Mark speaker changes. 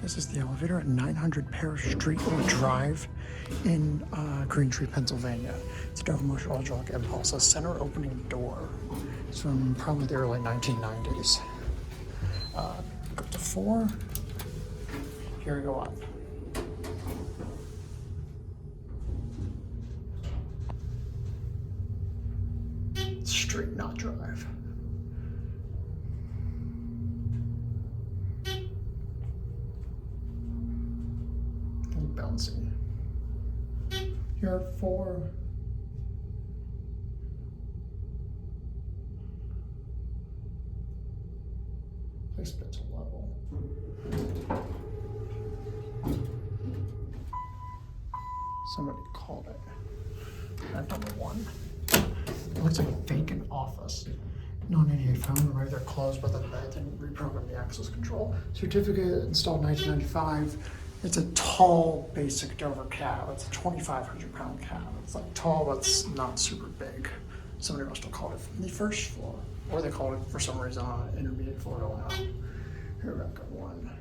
Speaker 1: This is the elevator at 900 Parish Street or Drive in Green Tree, Pennsylvania. It's a Dover Oildraulic impulse, a center opening door. It's from probably the early 1990s. Go up to 4. Here we go up. Street, not drive. Bouncy. Here are 4. Placement's level. Somebody called it. At number 1. It looks like a vacant office. Non-88 phone, right? They're closed, but then they didn't reprogram the access control. Certificate installed 1995. It's a tall, basic Dover cab. It's a 2,500 pound cab. It's like tall, but it's not super big. Somebody must have called it from the first floor, or they called it for some reason on an intermediate floor going up. Here we go, 1.